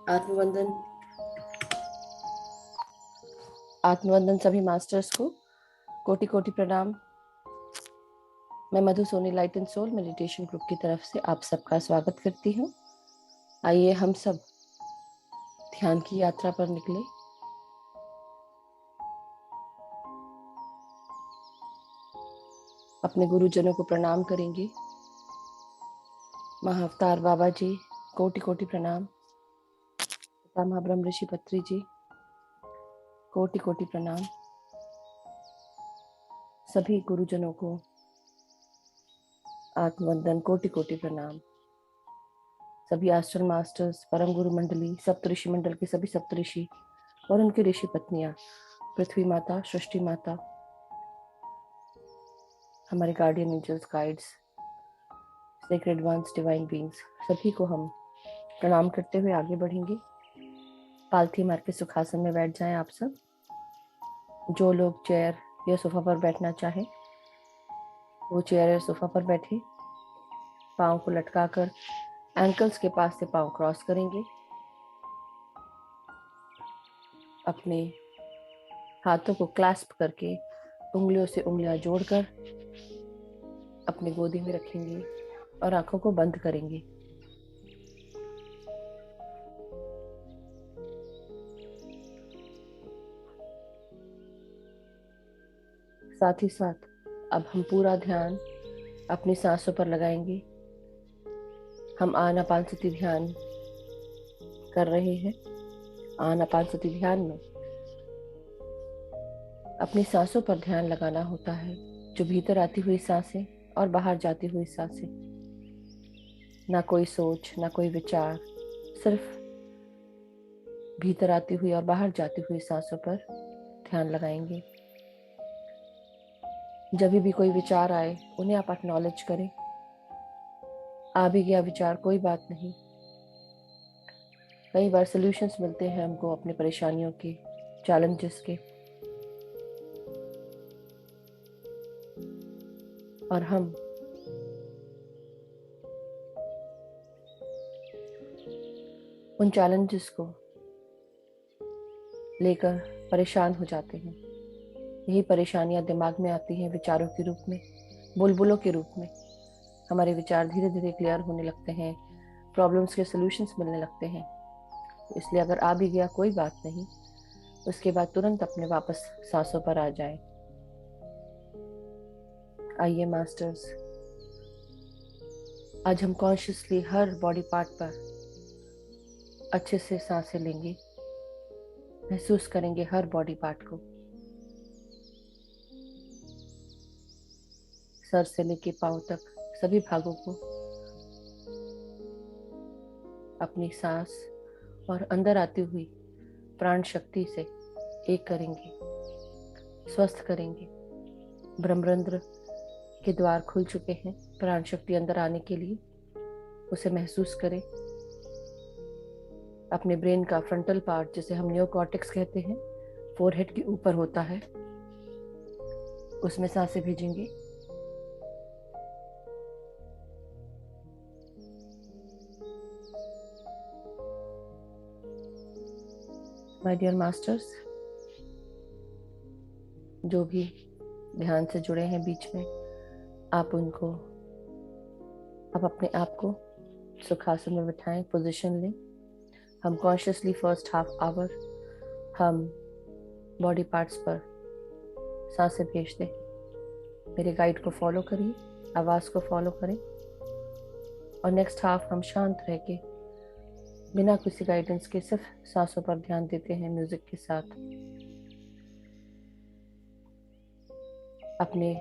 आत्मवंदन। आत्मवंदन सभी मास्टर्स को कोटि कोटि प्रणाम। मैं Madhu Soni light and soul meditation group की तरफ से आप सबका स्वागत करती हूँ। आइए हम सब ध्यान की यात्रा पर निकले। अपने गुरुजनों को प्रणाम करेंगे। महाअवतार बाबा जी कोटि कोटि प्रणाम। पितामह ब्रह्म ऋषि पत्री जी कोटि कोटि प्रणाम। सभी गुरुजनों को आत्मवंदन कोटि कोटि प्रणाम। सभी आश्रम मास्टर्स, परम गुरु मंडली, सप्तऋषि मंडल के सभी सप्तऋषि और उनकी ऋषि पत्नियां, पृथ्वी माता, सृष्टि माता, हमारे guardian angels, guides, sacred ones, divine beings, सभी को हम प्रणाम करते हुए आगे बढ़ेंगे। पालथी मार के सुखासन में बैठ जाएं आप सब। जो लोग चेयर या सोफा पर बैठना चाहे वो चेयर या सोफा पर बैठे। पाँव को लटकाकर एंकल्स के पास से पाँव क्रॉस करेंगे। अपने हाथों को क्लैस्प करके उंगलियों से उंगलियां जोड़कर अपनी गोदी में रखेंगे और आंखों को बंद करेंगे। साथ ही साथ अब हम पूरा ध्यान अपनी सांसों पर लगाएंगे। हम आनापानसति ध्यान कर रहे हैं। आनापानसति ध्यान में अपनी सांसों पर ध्यान लगाना होता है, जो भीतर आती हुई सांसें और बाहर जाती हुई सांसें। ना कोई सोच, ना कोई विचार, सिर्फ भीतर आती हुई और बाहर जाती हुई सांसों पर ध्यान लगाएंगे। जब भी कोई विचार आए उन्हें आप एक्नॉलेज करें। आ भी गया विचार, कोई बात नहीं। कई बार सॉल्यूशंस मिलते हैं हमको अपनी परेशानियों के, चैलेंजेस के, और हम उन चैलेंजेस को लेकर परेशान हो जाते हैं। यही परेशानियां दिमाग में आती हैं विचारों के रूप में, बुलबुलों के रूप में। हमारे विचार धीरे धीरे क्लियर होने लगते हैं, प्रॉब्लम्स के सॉल्यूशंस मिलने लगते हैं। इसलिए अगर आ भी गया कोई बात नहीं, उसके बाद तुरंत अपने वापस सांसों पर आ जाए। आइए मास्टर्स, आज हम कॉन्शियसली हर बॉडी पार्ट पर अच्छे से सांसें लेंगे। महसूस करेंगे हर बॉडी पार्ट को, सर से लेके पांव तक सभी भागों को अपनी सांस और अंदर आती हुई प्राण शक्ति से एक करेंगे, स्वस्थ करेंगे। ब्रह्मरंध्र के द्वार खुल चुके हैं प्राण शक्ति अंदर आने के लिए। उसे महसूस करें। अपने ब्रेन का फ्रंटल पार्ट, जिसे हम नियोकॉर्टेक्स कहते हैं, फोरहेड के ऊपर होता है, उसमें सांसें भेजेंगे। माय डियर मास्टर्स, जो भी ध्यान से जुड़े हैं बीच में, आप अपने आप को सुखासन में बिठाएं, पोजीशन लें। हम कॉन्शियसली फर्स्ट हाफ आवर हम बॉडी पार्ट्स पर सांसें भेजते हैं। मेरे गाइड को फॉलो करिए, आवाज़ को फॉलो करें, और नेक्स्ट हाफ हम शांत रह के बिना किसी गाइडेंस के सिर्फ सांसों पर ध्यान देते हैं म्यूजिक के साथ। अपने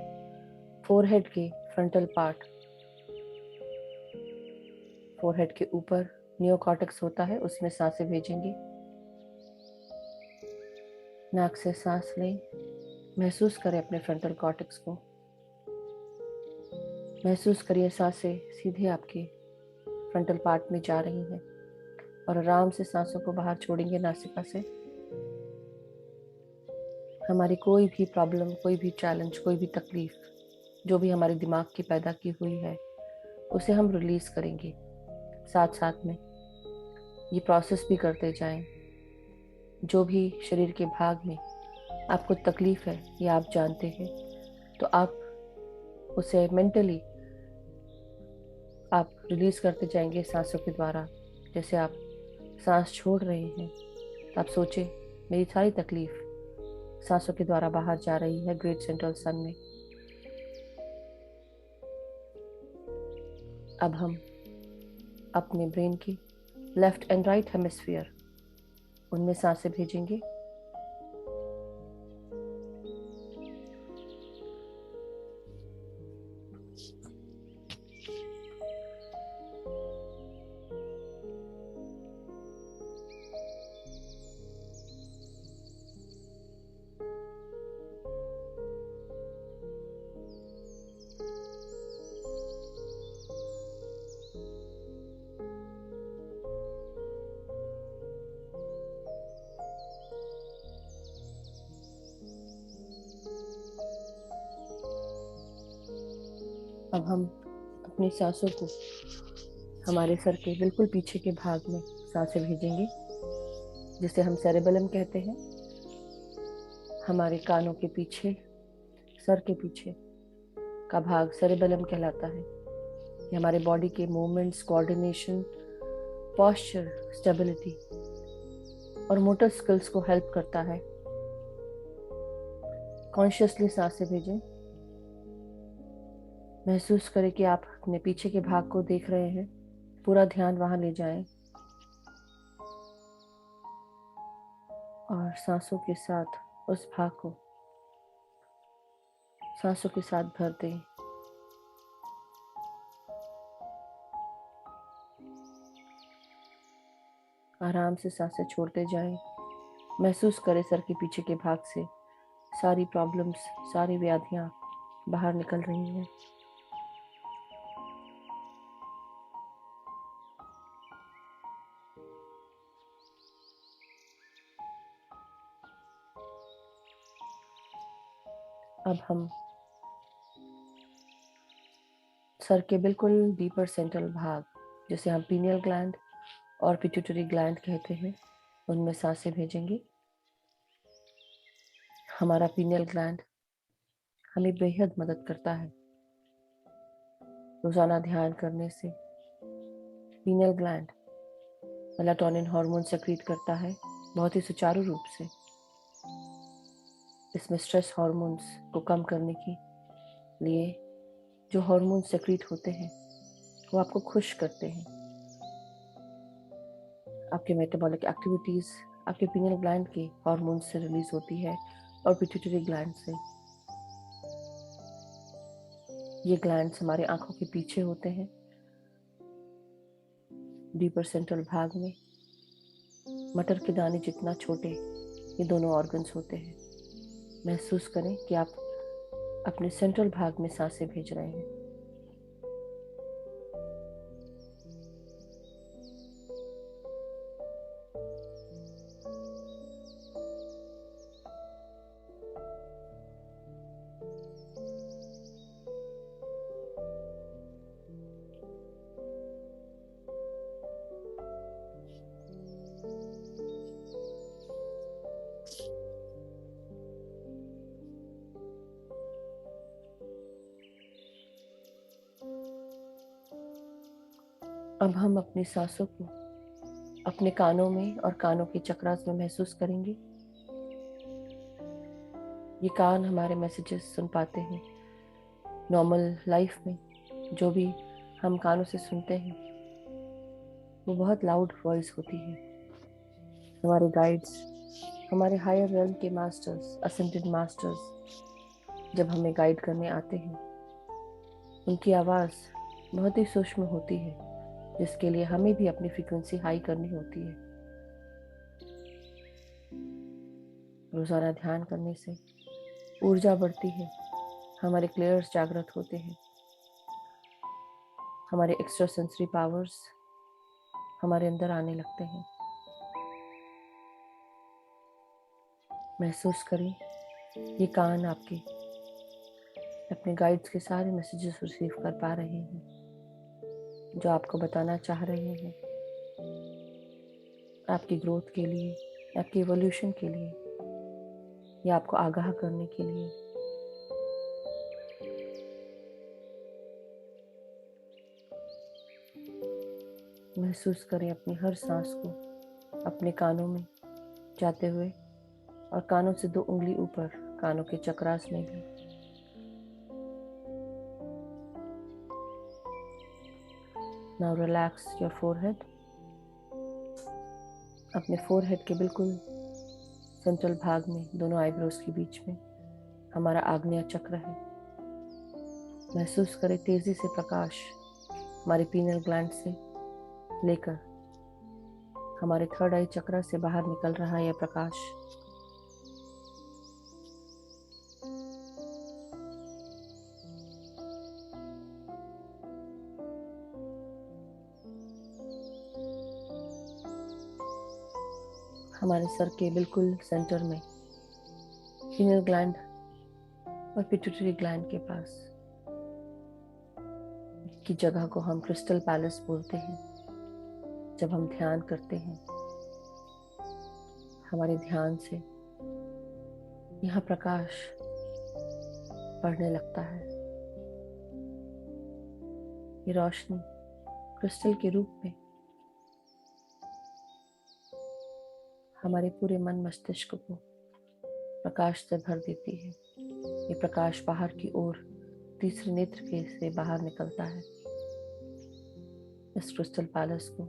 फोरहेड के फ्रंटल पार्ट, फोरहेड के ऊपर नियोकॉर्टेक्स होता है, उसमें सांसें भेजेंगे। नाक से सांस लें, महसूस करें अपने फ्रंटल कॉर्टेक्स को। महसूस करिए सांसें सीधे आपके फ्रंटल पार्ट में जा रही हैं, और आराम से सांसों को बाहर छोड़ेंगे नासिका से। हमारी कोई भी प्रॉब्लम, कोई भी चैलेंज, कोई भी तकलीफ जो भी हमारे दिमाग की पैदा की हुई है, उसे हम रिलीज करेंगे। साथ साथ में ये प्रोसेस भी करते जाएं। जो भी शरीर के भाग में आपको तकलीफ है या आप जानते हैं, तो आप उसे मेंटली आप रिलीज करते जाएंगे सांसों के द्वारा। जैसे आप सांस छोड़ रहे हैं, तो आप सोचें मेरी सारी तकलीफ सांसों के द्वारा बाहर जा रही है ग्रेट सेंट्रल सन में। अब हम अपने ब्रेन की लेफ्ट एंड राइट हेमिस्फीयर, उनमें सांसें भेजेंगे। अब हम अपनी सांसों को हमारे सर के बिल्कुल पीछे के भाग में सांसें भेजेंगे, जिसे हम सेरेबेलम कहते हैं। हमारे कानों के पीछे, सर के पीछे का भाग सेरेबेलम कहलाता है। ये हमारे बॉडी के मूवमेंट्स, कोऑर्डिनेशन, पॉस्चर, स्टेबिलिटी और मोटर स्किल्स को हेल्प करता है। कॉन्शियसली सांसें भेजें। महसूस करें कि आप अपने पीछे के भाग को देख रहे हैं। पूरा ध्यान वहां ले जाएं और सांसों के साथ उस भाग को सांसों के साथ भर दें। आराम से सांसें छोड़ते जाएं। महसूस करें सर के पीछे के भाग से सारी प्रॉब्लम्स, सारी व्याधियां बाहर निकल रही हैं। अब हम सर के बिल्कुल डीपर सेंट्रल भाग, जिसे हम पीनियल ग्लैंड और पिट्यूटरी ग्लैंड कहते हैं, उनमें सांसें भेजेंगे। हमारा पीनियल ग्लैंड हमें बेहद मदद करता है। रोजाना ध्यान करने से pineal gland melatonin hormone secrete करता है बहुत ही सुचारू रूप से। इसमें स्ट्रेस हार्मोन्स को कम करने के लिए जो हार्मोन सेक्रीट होते हैं वो आपको खुश करते हैं। आपके मेटाबॉलिक एक्टिविटीज आपके पीनियल ग्लैंड के हार्मोन से रिलीज होती है और पिट्यूटरी ग्लैंड से। ये ग्लैंड्स हमारे आंखों के पीछे होते हैं, डीपर सेंट्रल भाग में। मटर के दाने जितना छोटे ये दोनों ऑर्गन्स होते हैं। महसूस करें कि आप अपने सेंट्रल भाग में सांसें भेज रहे हैं। अब हम अपनी सांसों को अपने कानों में और कानों के चक्रास में महसूस करेंगे। ये कान हमारे मैसेजेस सुन पाते हैं। नॉर्मल लाइफ में जो भी हम कानों से सुनते हैं वो बहुत लाउड वॉइस होती है। हमारे गाइड्स, हमारे हायर रेल्म के मास्टर्स, असेंडेड मास्टर्स जब हमें गाइड करने आते हैं, उनकी आवाज़ बहुत ही सूक्ष्म होती है, जिसके लिए हमें भी अपनी फ्रीक्वेंसी हाई करनी होती है। रोज़ाना ध्यान करने से ऊर्जा बढ़ती है, हमारे क्लियर्स जागृत होते हैं, हमारे एक्स्ट्रा सेंसरी पावर्स हमारे अंदर आने लगते हैं। महसूस करें ये कान आपके अपने गाइड्स के सारे मैसेजेस रिसीव कर पा रहे हैं। जो आपको बताना चाह रहे हैं, आपकी ग्रोथ के लिए, आपकी एवोल्यूशन के लिए, या आपको आगाह करने के लिए। महसूस करें अपनी हर सांस को अपने कानों में जाते हुए, और कानों से 2 उंगली ऊपर कानों के चक्रास में भी। Now relax your forehead. अपने फोरहेड के बिल्कुल सेंट्रल भाग में, दोनों आईब्रोज के बीच में हमारा आग्नेय चक्र है। महसूस करें तेजी से प्रकाश हमारे पीनल ग्लैंड से लेकर हमारे थर्ड आई चक्र से बाहर निकल रहा है यह प्रकाश। हमारे सर के बिल्कुल सेंटर में पीनल ग्लैंड और पिट्यूटरी ग्लैंड के पास की जगह को हम क्रिस्टल पैलेस बोलते हैं। जब हम ध्यान करते हैं, हमारे ध्यान से यहाँ प्रकाश बढ़ने लगता है। ये रोशनी क्रिस्टल के रूप में हमारे पूरे मन मस्तिष्क को प्रकाश से भर देती है। ये प्रकाश बाहर की ओर तीसरे नेत्र के से बाहर निकलता है। इस क्रिस्टल पैलेस को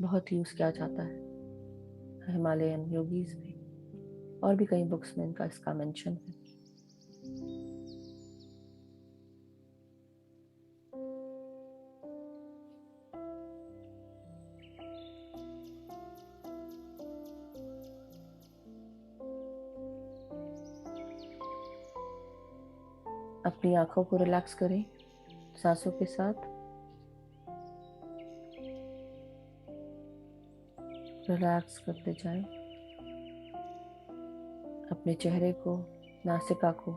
बहुत यूज किया जाता है हिमालयन योगीज में, और भी कई बुक्स में इनका इसका मेंशन है। अपनी आंखों को रिलैक्स करें सांसों के साथ। रिलैक्स करते जाएं। अपने चेहरे को, नासिका को,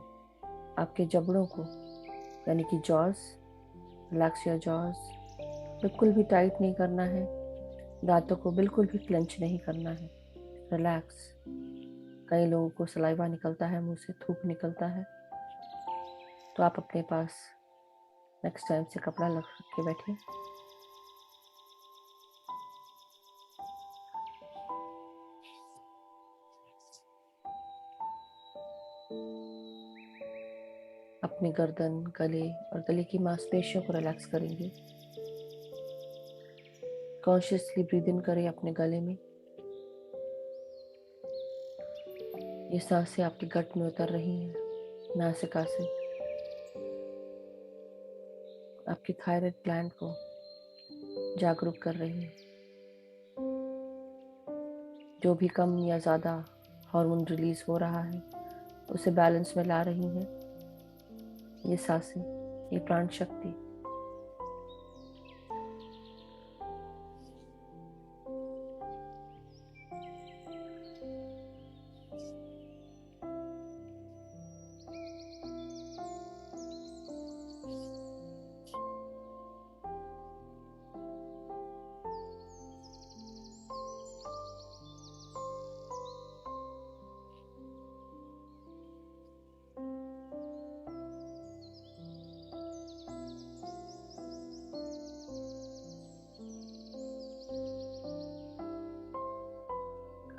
आपके जबड़ों को, यानी कि जॉज, रिलैक्स योर जॉज। बिल्कुल भी टाइट नहीं करना है। दांतों को बिल्कुल भी क्लेंच नहीं करना है। रिलैक्स। कई लोगों को सलाइवा निकलता है, मुंह से थूक निकलता है, तो आप अपने पास नेक्स्ट टाइम से कपड़ा रख के बैठिए। अपने गर्दन, गले और गले की मांसपेशियों को रिलैक्स करेंगे। कॉन्शियसली ब्रीद इन करें अपने गले में। ये सांसें आपके गट में उतर रही हैं, नासिका से आपके थायराइड ग्लैंड को जागरूक कर रही हैं। जो भी कम या ज़्यादा हार्मोन रिलीज हो रहा है उसे बैलेंस में ला रही हैं ये सांसें, ये प्राण शक्ति।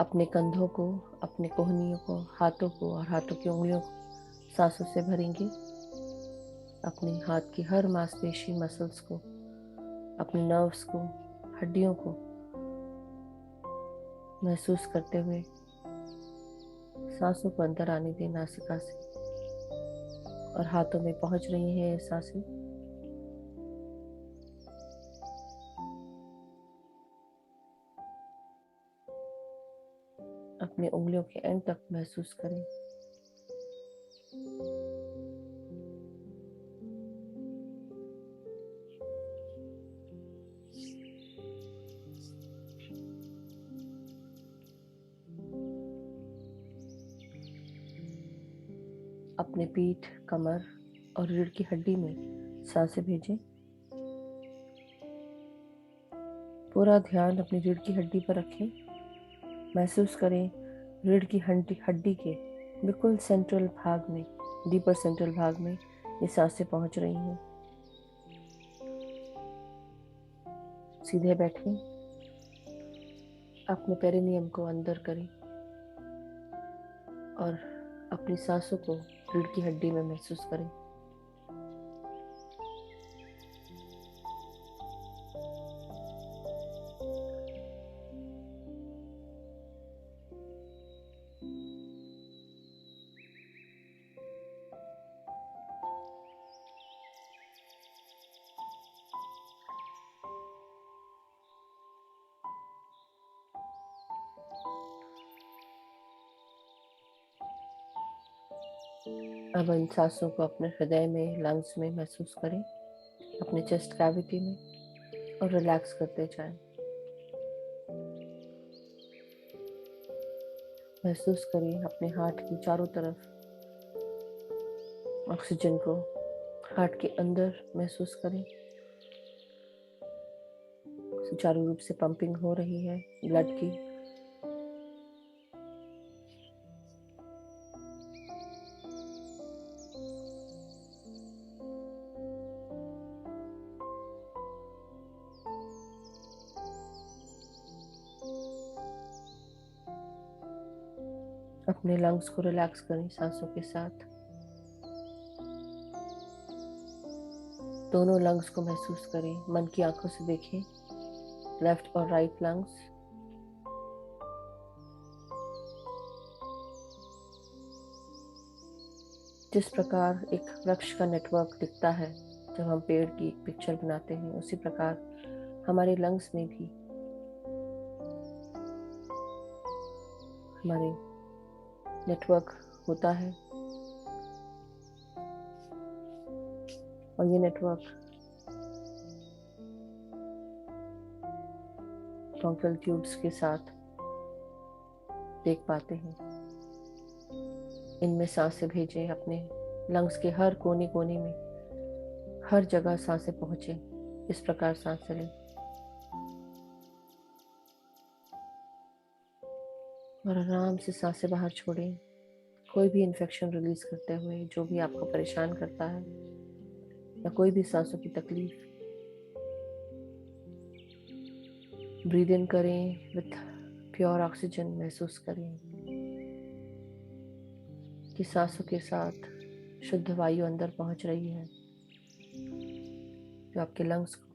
अपने कंधों को, अपने कोहनियों को, हाथों को और हाथों की उंगलियों को सांसों से भरेंगे। अपने हाथ की हर मांसपेशी, मसल्स को, अपने नर्व्स को, हड्डियों को महसूस करते हुए सांसों को अंदर आने दें नासिका से, और हाथों में पहुंच रही हैं ये सांसें। अपने उंगलियों के एंड तक महसूस करें। अपने पीठ, कमर और रीढ़ की हड्डी में सांसें भेजें। पूरा ध्यान अपनी रीढ़ की हड्डी पर रखें। महसूस करें रीढ़ की हड्डी के बिल्कुल सेंट्रल भाग में, डीपर सेंट्रल भाग में ये सांसें पहुंच रही हैं। सीधे बैठें, अपने पेरिनियम को अंदर करें और अपनी सांसों को रीढ़ की हड्डी में महसूस करें। अब इन सांसों को अपने हृदय में, लंग्स में महसूस करें, अपने चेस्ट कैविटी में, और रिलैक्स करते जाएं। महसूस करें अपने हार्ट की चारों तरफ ऑक्सीजन को। हार्ट के अंदर महसूस करें सुचारू रूप से पंपिंग हो रही है ब्लड की। अपने लंग्स को रिलैक्स करें सांसों के साथ। दोनों लंग्स को महसूस करें, मन की आंखों से देखें, लेफ्ट और राइट लंग्स। जिस प्रकार एक वृक्ष का नेटवर्क दिखता है जब हम पेड़ की एक पिक्चर बनाते हैं, उसी प्रकार हमारे लंग्स में भी हमारे नेटवर्क होता है, और ये नेटवर्क ब्रोंकियल ट्यूब्स के साथ देख पाते हैं। इनमें सांसें भेजें, अपने लंग्स के हर कोने कोने में, हर जगह सांसें पहुंचे। इस प्रकार सांसें लें और आराम से सांसें बाहर छोड़ें। कोई भी इन्फेक्शन रिलीज करते हुए, जो भी आपको परेशान करता है या कोई भी सांसों की तकलीफ। ब्रीद इन करें विथ प्योर ऑक्सीजन। महसूस करें कि सांसों के साथ शुद्ध वायु अंदर पहुंच रही है, जो आपके लंग्स को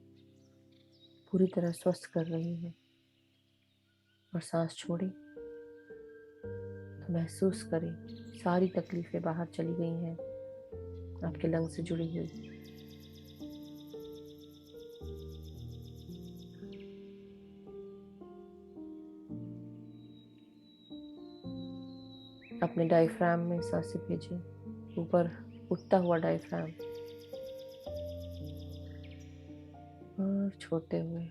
पूरी तरह स्वस्थ कर रही है। और सांस छोड़ें तो महसूस करें सारी तकलीफें बाहर चली गई हैं आपके लंग्स से जुड़ी हुई। अपने डायफ्राम में सांसें भेजें, ऊपर उठता हुआ डायफ्राम, और छोड़ते हुए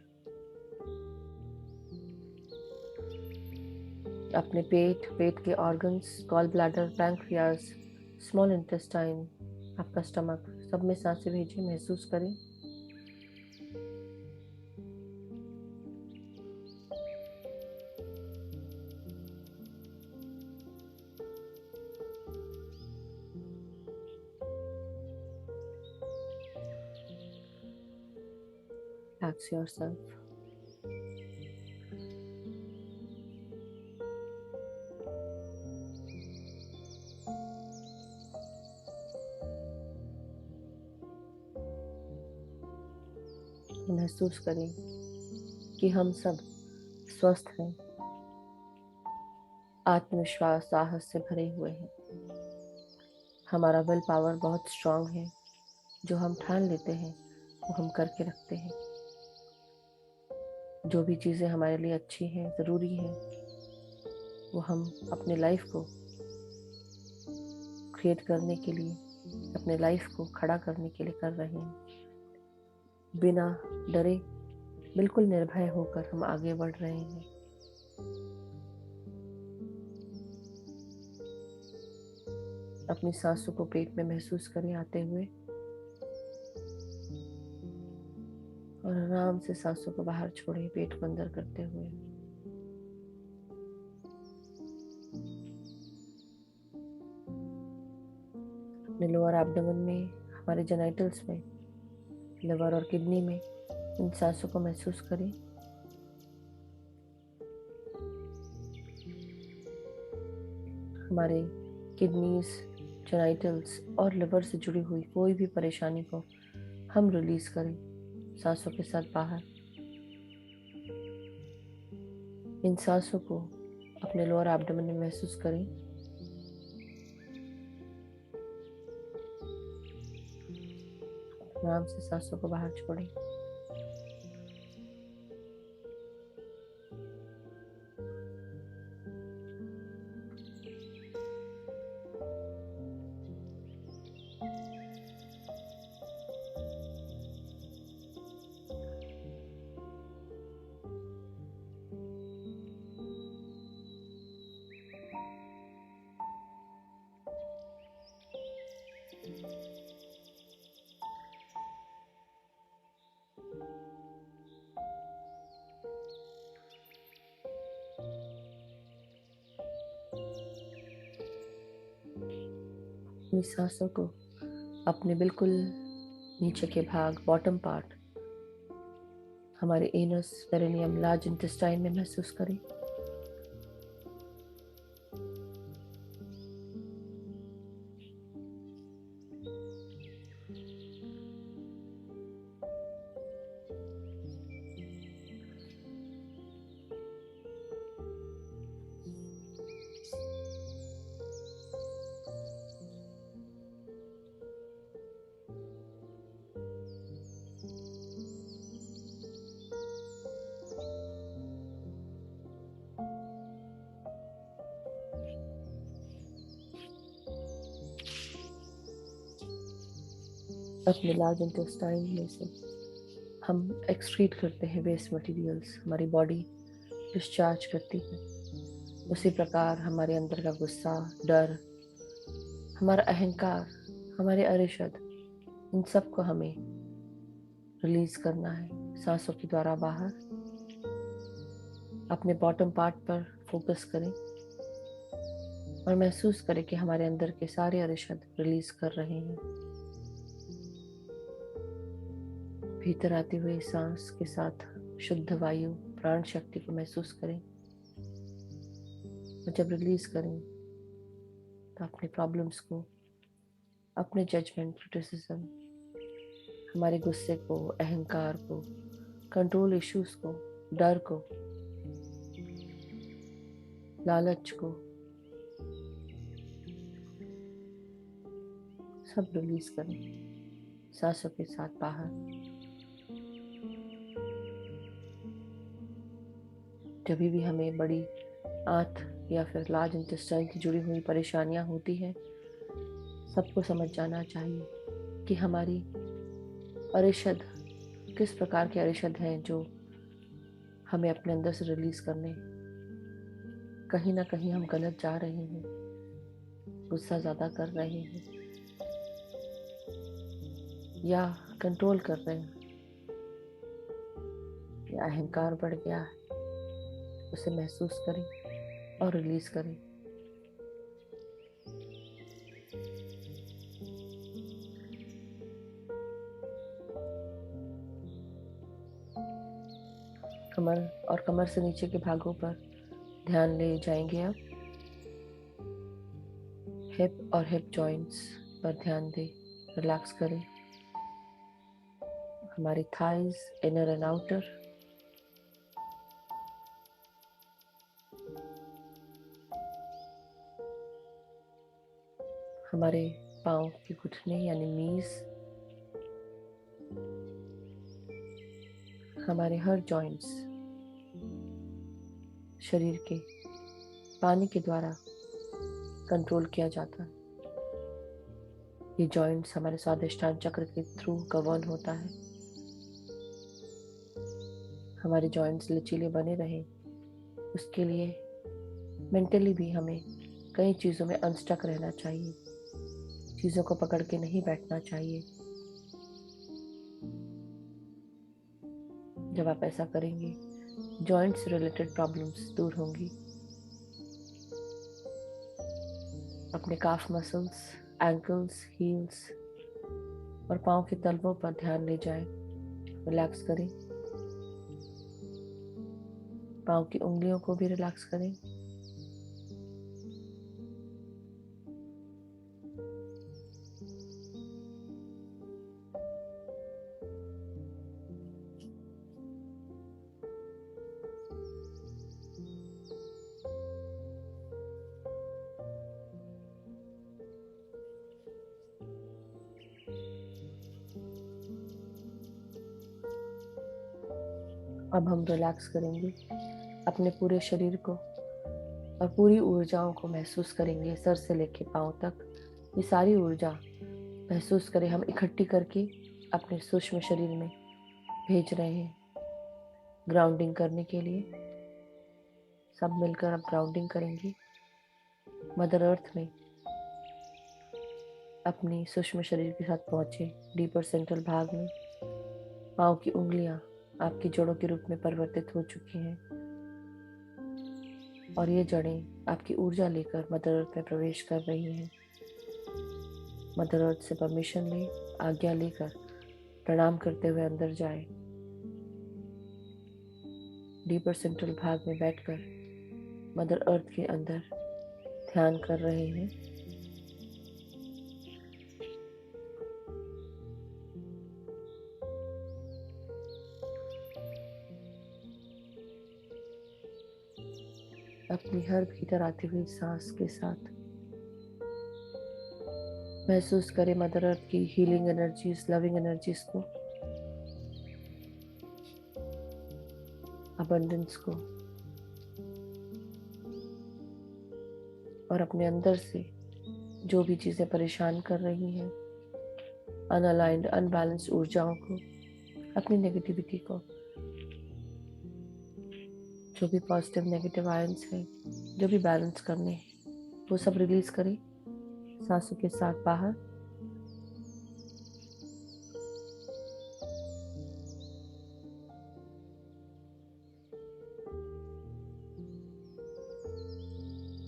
अपने पेट के organs, gall bladder, pancreas, small intestine, आपका स्टमक, सब में सांसें भेजें। महसूस करें Relax yourself. महसूस करें कि हम सब स्वस्थ हैं, आत्मविश्वास, साहस से भरे हुए हैं। हमारा विल पावर बहुत स्ट्रांग है। जो हम ठान लेते हैं वो हम करके रखते हैं। जो भी चीज़ें हमारे लिए अच्छी हैं, ज़रूरी हैं, वो हम अपने लाइफ को क्रिएट करने के लिए, अपने लाइफ को खड़ा करने के लिए कर रहे हैं। बिना डरे, बिल्कुल निर्भय होकर हम आगे बढ़ रहे हैं। अपनी सांसों को पेट में महसूस करें आते हुए, और आराम से सांसों को बाहर छोड़ें, पेट को अंदर करते हुए। अपने लोअर एब्डोमेन में, हमारे जेनाइटल्स में, लिवर और किडनी में इन सांसों को महसूस करें। हमारे किडनीज, जेनाइटल्स और लिवर से जुड़ी हुई कोई भी परेशानी को हम रिलीज करें सांसों के साथ बाहर। इन सांसों को अपने लोअर एब्डोमेन में महसूस करें। आराम से सांसों को बाहर छोड़ें। अपनी सांसों को अपने बिल्कुल नीचे के भाग, बॉटम पार्ट, हमारे एनस, पेरिनियम, लार्ज इंटेस्टाइन में महसूस करें। अपने लार्ज इंटेस्टाइन में से हम एक्सक्रीट करते हैं वेस्ट मटेरियल्स, हमारी बॉडी डिस्चार्ज करती है। उसी प्रकार हमारे अंदर का गुस्सा, डर, हमारा अहंकार, हमारे अरिशद, इन सब को हमें रिलीज करना है सांसों के द्वारा बाहर। अपने बॉटम पार्ट पर फोकस करें और महसूस करें कि हमारे अंदर के सारे अरिशद रिलीज कर रहे हैं। भीतर आती हुई सांस के साथ शुद्ध वायु, प्राण शक्ति को महसूस करें और जब रिलीज करें तो अपने प्रॉब्लम्स को, अपने जजमेंट, क्रिटिसिज्म, हमारे गुस्से को, अहंकार को, कंट्रोल इश्यूज को, डर को, लालच को, सब रिलीज करें सांसों के साथ बाहर। जब भी हमें बड़ी आंत या फिर लार्ज इंटेस्टाइन की जुड़ी हुई परेशानियां होती हैं, सबको समझ जाना चाहिए कि हमारी अरिशद किस प्रकार के अरिशद हैं जो हमें अपने अंदर से रिलीज करने। कहीं ना कहीं हम गलत जा रहे हैं, गुस्सा ज़्यादा कर रहे हैं या कंट्रोल कर रहे हैं या अहंकार बढ़ गया है, उसे महसूस करें और रिलीज करें। कमर और कमर से नीचे के भागों पर ध्यान ले जाएंगे अब। हिप और हिप जॉइंट्स पर ध्यान दें, रिलैक्स करें। हमारी थाइज, इनर एंड आउटर, हमारे पाँव के घुटने यानी नीज, हमारे हर जॉइंट्स शरीर के पानी के द्वारा कंट्रोल किया जाता है। ये जॉइंट्स हमारे स्वादिष्टान चक्र के थ्रू गवर्न होता है। हमारे जॉइंट्स लचीले बने रहें, उसके लिए मेंटली भी हमें कई चीज़ों में अनस्टक रहना चाहिए, चीज़ों को पकड़ के नहीं बैठना चाहिए। जब आप ऐसा करेंगे जॉइंट से रिलेटेड प्रॉब्लम्स दूर होंगी। अपने काफ मसल्स, एंकल्स, हील्स और पाँव के तलवों पर ध्यान ले जाएं। रिलैक्स करें। पाँव की उंगलियों को भी रिलैक्स करें। अब हम रिलैक्स करेंगे अपने पूरे शरीर को और पूरी ऊर्जाओं को महसूस करेंगे, सर से लेके पाँव तक। ये सारी ऊर्जा महसूस करें, हम इकट्ठी करके अपने सूक्ष्म शरीर में भेज रहे हैं ग्राउंडिंग करने के लिए। सब मिलकर अब ग्राउंडिंग करेंगे मदर अर्थ में। अपनी सूक्ष्म शरीर के साथ पहुंचे डीपर सेंट्रल भाग में। पाँव की उंगलियां आपकी जड़ों के रूप में परिवर्तित हो चुकी हैं और ये जड़ें आपकी ऊर्जा लेकर मदर अर्थ में प्रवेश कर रही हैं। मदर अर्थ से परमिशन ले, आज्ञा लेकर प्रणाम करते हुए अंदर जाए। डीपर सेंट्रल भाग में बैठकर मदर अर्थ के अंदर ध्यान कर रहे हैं। अपनी हर भीतर आती हुई सांस के साथ महसूस करें मदर अर्थ की हीलिंग एनर्जीज, लविंग एनर्जीज को, अबंडेंस को, और अपने अंदर से जो भी चीजें परेशान कर रही हैं, अनअलाइंड, अनबैलेंस्ड ऊर्जाओं को, अपनी नेगेटिविटी को, जो भी पॉजिटिव नेगेटिव आयंस हैं, जो भी बैलेंस करने हैं, वो सब रिलीज करें सांसों के साथ बाहर।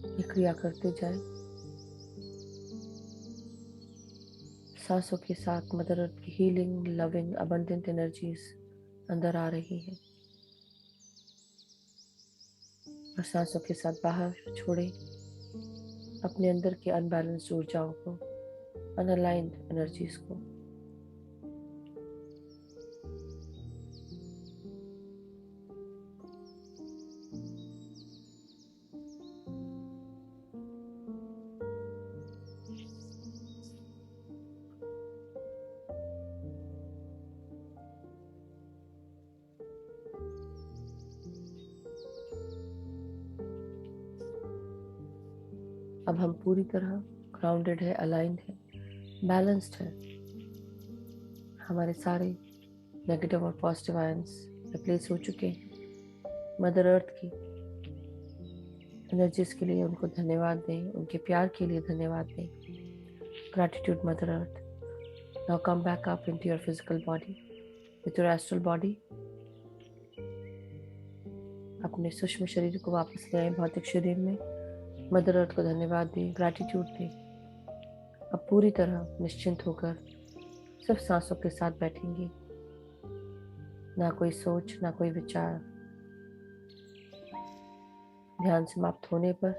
ये क्रिया करते जाएं। सांसों के साथ मदर अर्थ की हीलिंग, लविंग, अबंडेंट एनर्जीज अंदर आ रही है और सांसों के साथ बाहर छोड़ें अपने अंदर की अनबैलेंस्ड ऊर्जाओं को, अनअलाइंड एनर्जीज को। अब हम पूरी तरह ग्राउंडेड है, अलाइंड है, बैलेंस्ड है। हमारे सारे नेगेटिव और पॉजिटिव आयंस रिप्लेस हो चुके हैं। मदर अर्थ की एनर्जीज के लिए उनको धन्यवाद दें, उनके प्यार के लिए धन्यवाद दें। Gratitude mother earth. Now come back up into your physical body with your astral body. अपने सूक्ष्म शरीर को वापस ले आए भौतिक शरीर में। मदर अर्थ को धन्यवाद दें, ग्रैटिट्यूड दें। अब पूरी तरह निश्चिंत होकर सिर्फ सांसों के साथ बैठेंगे, ना कोई सोच, ना कोई विचार। ध्यान समाप्त होने पर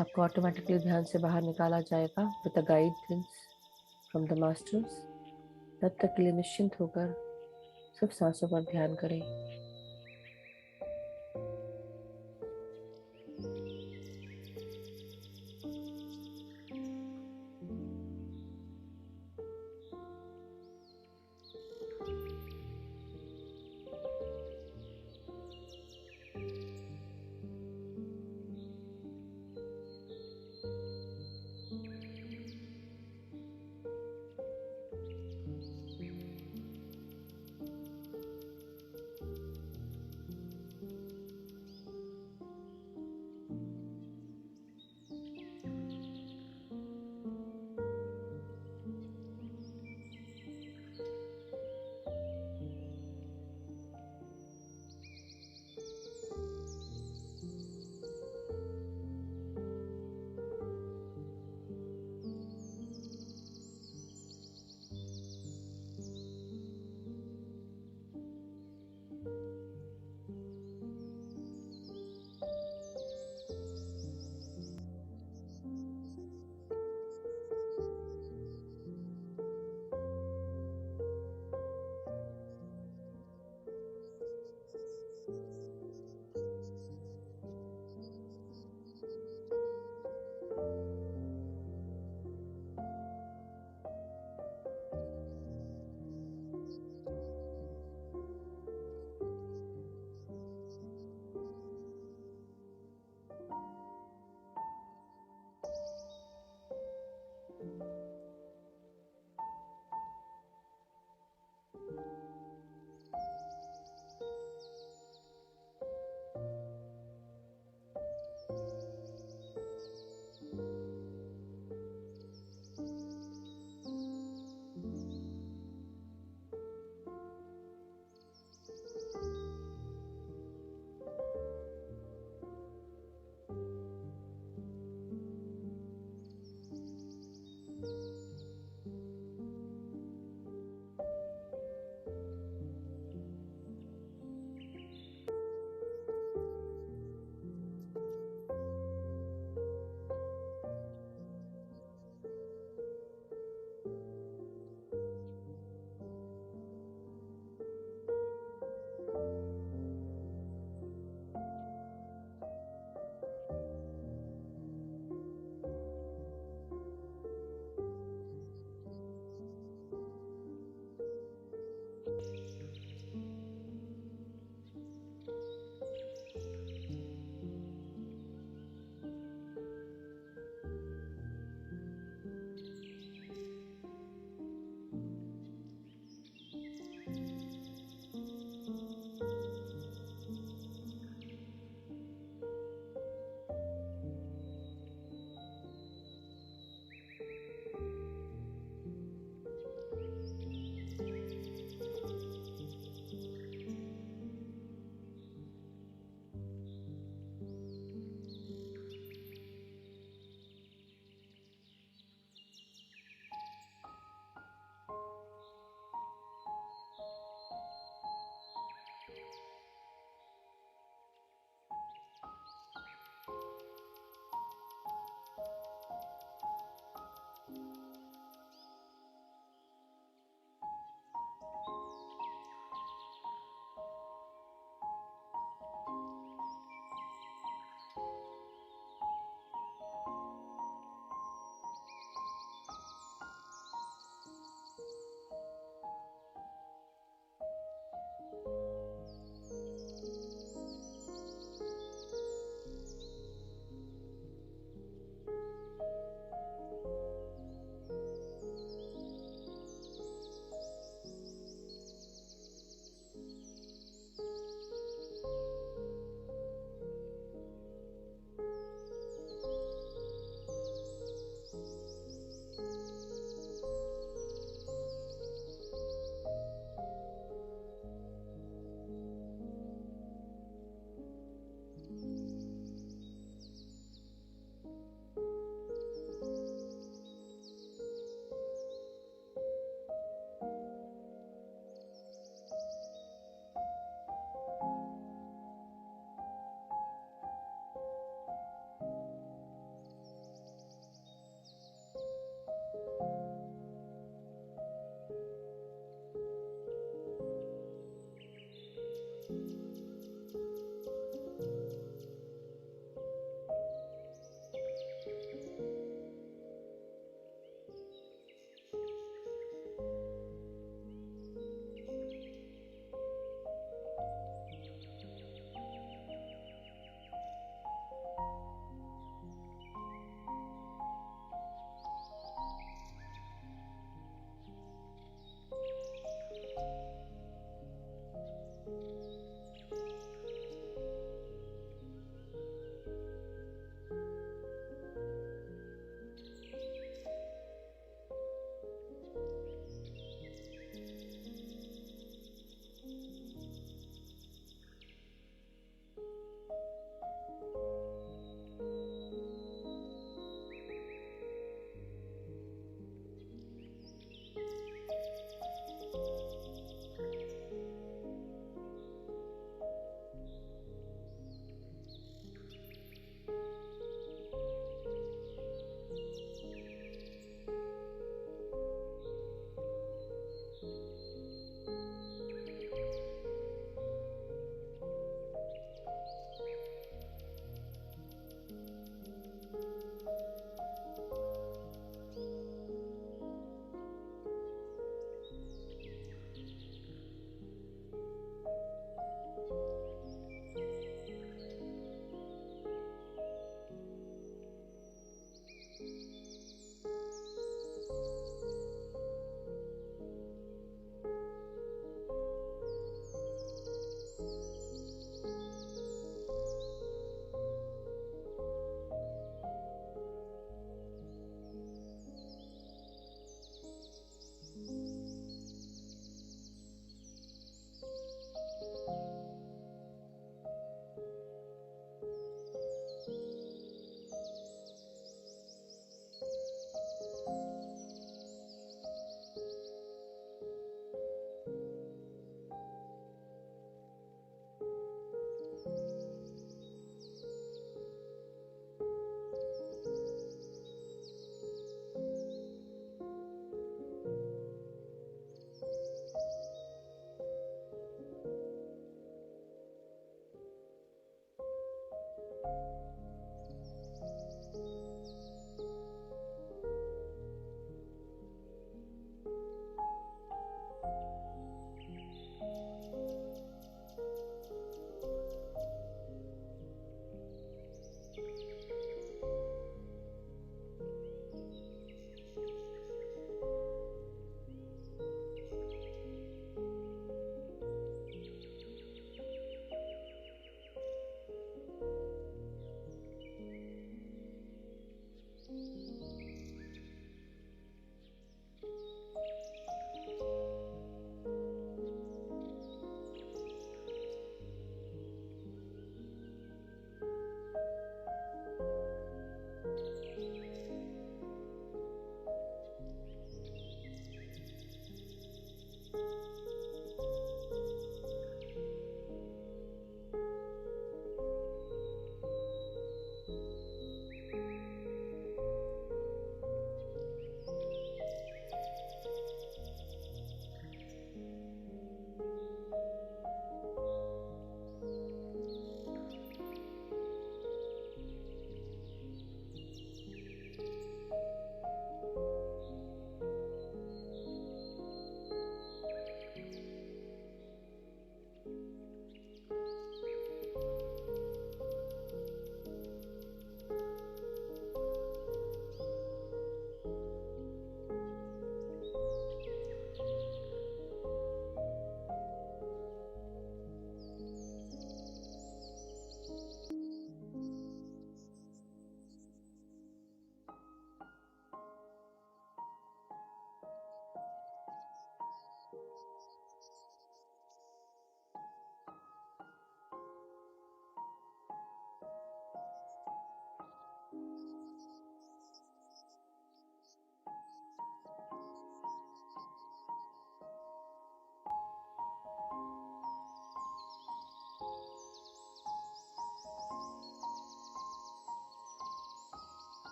आपको ऑटोमेटिकली ध्यान से बाहर निकाला जाएगा with the guidance from the masters. तब तक के लिए निश्चिंत होकर सिर्फ सांसों पर ध्यान करें।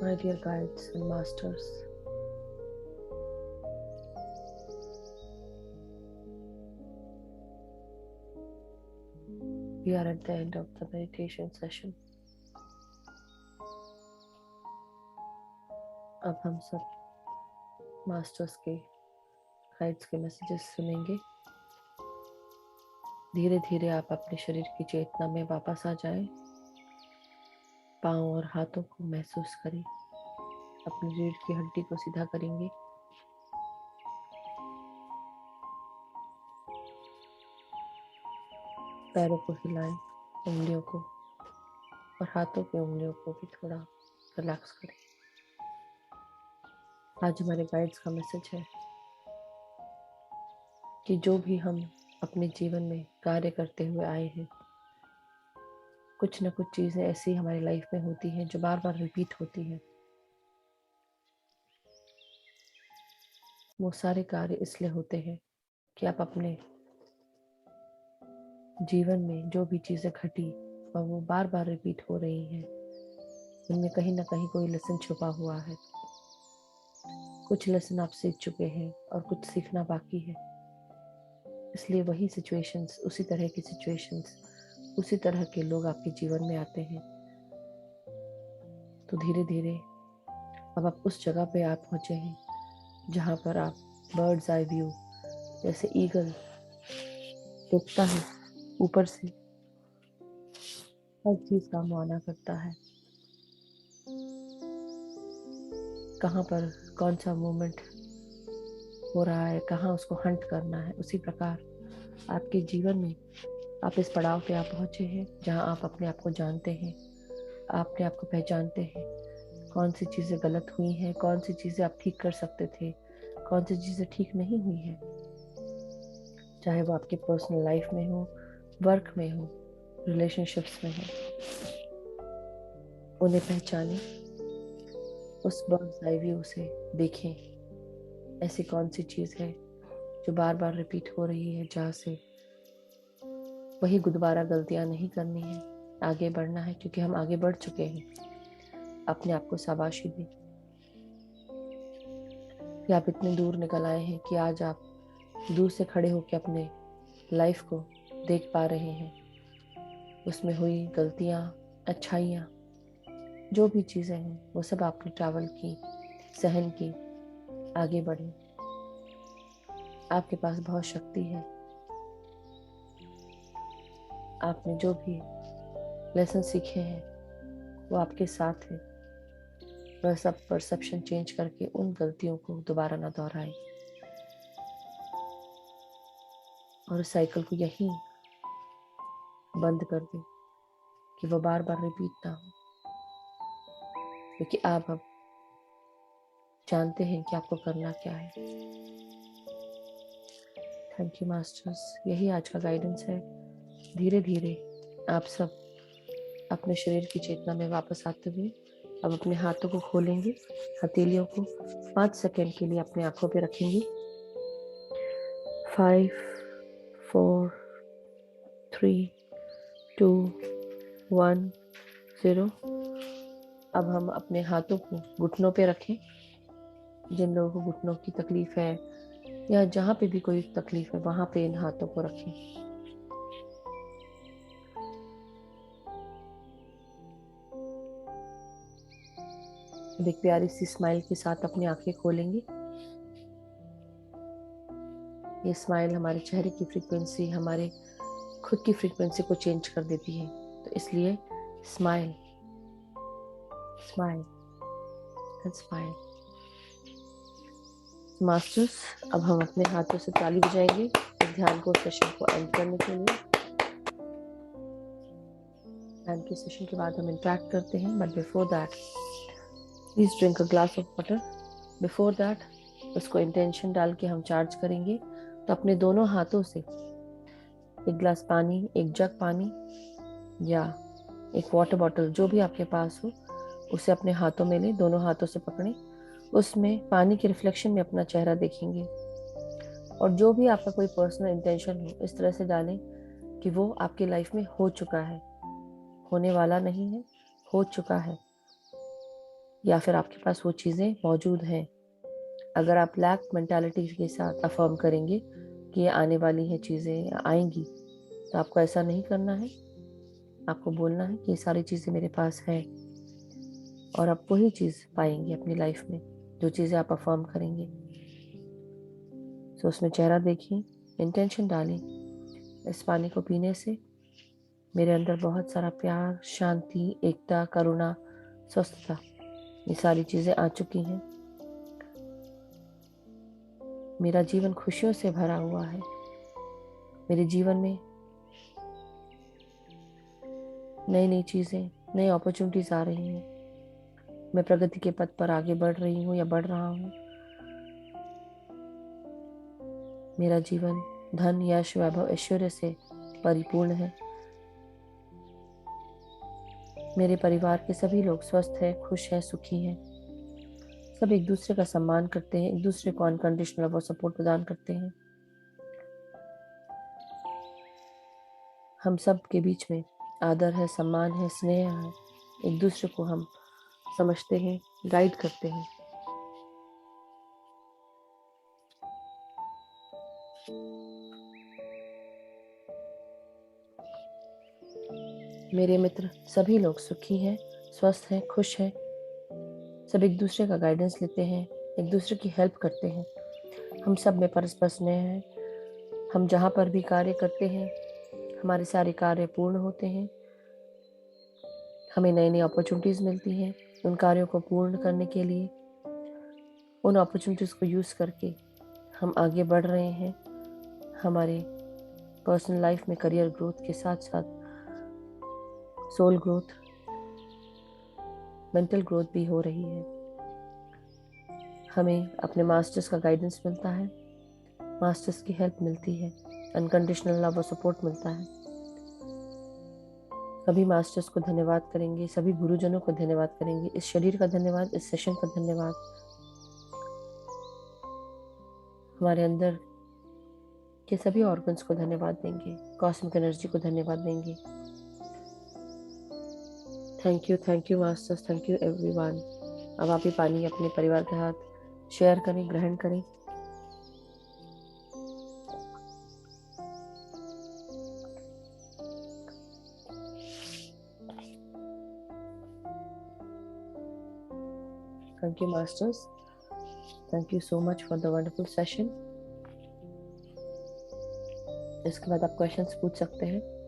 My dear guides and masters, we are at the end of the meditation session. अब हम सब मास्टर्स के गाइड्स के मैसेजेस सुनेंगे। धीरे धीरे आप अपने शरीर की चेतना में वापस आ जाएं। पाँव और हाथों को महसूस करें। अपनी रीढ़ की हड्डी को सीधा करेंगे। पैरों को हिलाएं, उंगलियों को और हाथों की उंगलियों को भी थोड़ा रिलैक्स करें। आज हमारे गाइड्स का मैसेज है कि जो भी हम अपने जीवन में कार्य करते हुए आए हैं, कुछ न कुछ चीज़ें ऐसी हमारी लाइफ में होती हैं जो बार बार रिपीट होती हैं। वो सारे कार्य इसलिए होते हैं कि आप अपने जीवन में जो भी चीज़ें घटी और वो बार बार रिपीट हो रही हैं, उनमें कहीं ना कहीं कोई लेसन छुपा हुआ है। कुछ लेसन आप सीख चुके हैं और कुछ सीखना बाकी है। इसलिए वही सिचुएशंस, उसी तरह की सिचुएशंस, उसी तरह के लोग आपके जीवन में आते हैं। तो धीरे धीरे अब आप उस जगह पे आप पहुँचे हैं जहाँ पर आप बर्ड्स आई व्यू, जैसे ईगल देखता है ऊपर से, हर चीज़ का मुआयना करता है, कहाँ पर कौन सा मूवमेंट हो रहा है, कहाँ उसको हंट करना है। उसी प्रकार आपके जीवन में आप इस पड़ाव पे आप पहुँचे हैं जहाँ आप अपने आप को जानते हैं, आप अपने आप को पहचानते हैं, कौन सी चीज़ें गलत हुई हैं, कौन सी चीज़ें आप ठीक कर सकते थे, कौन सी चीज़ें ठीक नहीं हुई हैं, चाहे वो आपके पर्सनल लाइफ में हो, वर्क में हो, रिलेशनशिप्स में हो। उन्हें पहचानें, उस बर्ड्स आई व्यू से देखें ऐसी कौन सी चीज़ है जो बार बार रिपीट हो रही है, जहाँ से वही दोबारा गलतियाँ नहीं करनी है, आगे बढ़ना है, क्योंकि हम आगे बढ़ चुके हैं। अपने आप को शाबाशी दें कि आप इतने दूर निकल आए हैं कि आज आप दूर से खड़े होकर अपने लाइफ को देख पा रहे हैं, उसमें हुई गलतियाँ, अच्छाइयाँ, जो भी चीज़ें हैं वो सब आपने ट्रैवल की, सहन की, आगे बढ़े। आपके पास बहुत शक्ति है। आपने जो भी लेसन सीखे हैं वो आपके साथ है। वह सब परसेप्शन चेंज करके उन गलतियों को दोबारा ना दोहराए और उस साइकिल को यहीं बंद कर दे कि वो बार बार रिपीट ना हो, क्योंकि आप अब जानते हैं कि आपको करना क्या है। थैंक यू मास्टर्स, यही आज का गाइडेंस है। धीरे धीरे आप सब अपने शरीर की चेतना में वापस आते हुए अब अपने हाथों को खोलेंगे, हथेलियों को 5 सेकेंड के लिए अपने आंखों पे रखेंगे। 5, 4, 3, 2, 1, 0। अब हम अपने हाथों को घुटनों पे रखें। जिन लोगों को घुटनों की तकलीफ है या जहाँ पे भी कोई तकलीफ है वहाँ पे इन हाथों को रखें। एक प्यारी सी स्माइल के साथ अपनी आंखें खोलेंगे। ये स्माइल हमारे चेहरे की फ्रीक्वेंसी, हमारे खुद की फ्रीक्वेंसी को चेंज कर देती है। तो इसलिए smile, smile and smile. Masters, अब हम अपने हाथों से ताली बजाएंगे इस ध्यान को, सेशन को एंड करने के लिए। ध्यान के सेशन के बाद हम इंटरैक्ट करते हैं, but before that please drink a glass of water. Before that उसको इंटेंशन डाल के हम चार्ज करेंगे। तो अपने दोनों हाथों से एक गिलास पानी, एक जग पानी या एक वाटर बॉटल, जो भी आपके पास हो, उसे अपने हाथों में लें, दोनों हाथों से पकड़ें। उसमें पानी के रिफ्लेक्शन में अपना चेहरा देखेंगे और जो भी आपका कोई पर्सनल इंटेंशन हो इस तरह से डालें कि वो आपकी लाइफ में हो चुका है, होने वाला नहीं है, हो चुका है, या फिर आपके पास वो चीज़ें मौजूद हैं। अगर आप लैक मेंटालिटी के साथ अफर्म करेंगे कि ये आने वाली हैं चीज़ें, आएंगी, तो आपको ऐसा नहीं करना है। आपको बोलना है कि ये सारी चीज़ें मेरे पास है और आप वही चीज़ पाएंगे अपनी लाइफ में जो चीज़ें आप अफर्म करेंगे। तो उसमें चेहरा देखिए, इंटेंशन डालें, इस पानी को पीने से मेरे अंदर बहुत सारा प्यार, शांति, एकता, करुणा, स्वस्थता, ये सारी चीज़ें आ चुकी हैं। मेरा जीवन खुशियों से भरा हुआ है। मेरे जीवन में नई नई चीज़ें, नई अपॉर्चुनिटीज़ आ रही हैं। मैं प्रगति के पथ पर आगे बढ़ रही हूँ या बढ़ रहा हूँ। मेरा जीवन धन, यश, वैभव, ऐश्वर्य से परिपूर्ण है। मेरे परिवार के सभी लोग स्वस्थ हैं, खुश हैं, सुखी हैं। सब एक दूसरे का सम्मान करते हैं, एक दूसरे को अनकंडीशनल लव और सपोर्ट प्रदान करते हैं। हम सब के बीच में आदर है, सम्मान है, स्नेह है। एक दूसरे को हम समझते हैं, गाइड करते हैं। मेरे मित्र सभी लोग सुखी हैं, स्वस्थ हैं, खुश हैं। सब एक दूसरे का गाइडेंस लेते हैं, एक दूसरे की हेल्प करते हैं। हम सब में परस्पर स्नेह है। हम जहाँ पर भी कार्य करते हैं, हमारे सारे कार्य पूर्ण होते हैं। हमें नई नई अपॉर्चुनिटीज़ मिलती हैं उन कार्यों को पूर्ण करने के लिए। उन अपॉर्चुनिटीज़ को यूज़ करके हम आगे बढ़ रहे हैं। हमारे पर्सनल लाइफ में करियर ग्रोथ के साथ साथ सोल ग्रोथ, मेंटल ग्रोथ भी हो रही है। हमें अपने मास्टर्स का गाइडेंस मिलता है, मास्टर्स की हेल्प मिलती है, अनकंडीशनल लव और सपोर्ट मिलता है। सभी मास्टर्स को धन्यवाद करेंगे, सभी गुरुजनों को धन्यवाद करेंगे, इस शरीर का धन्यवाद, इस सेशन का धन्यवाद, हमारे अंदर के सभी ऑर्गन्स को धन्यवाद देंगे, कॉस्मिक एनर्जी को धन्यवाद देंगे। Thank you masters, thank you everyone. अब आप ही पानी अपने परिवार के साथ शेयर करें, ग्रहण करें। Thank you masters, thank you so much for the wonderful session. इसके बाद आप क्वेश्चंस पूछ सकते हैं।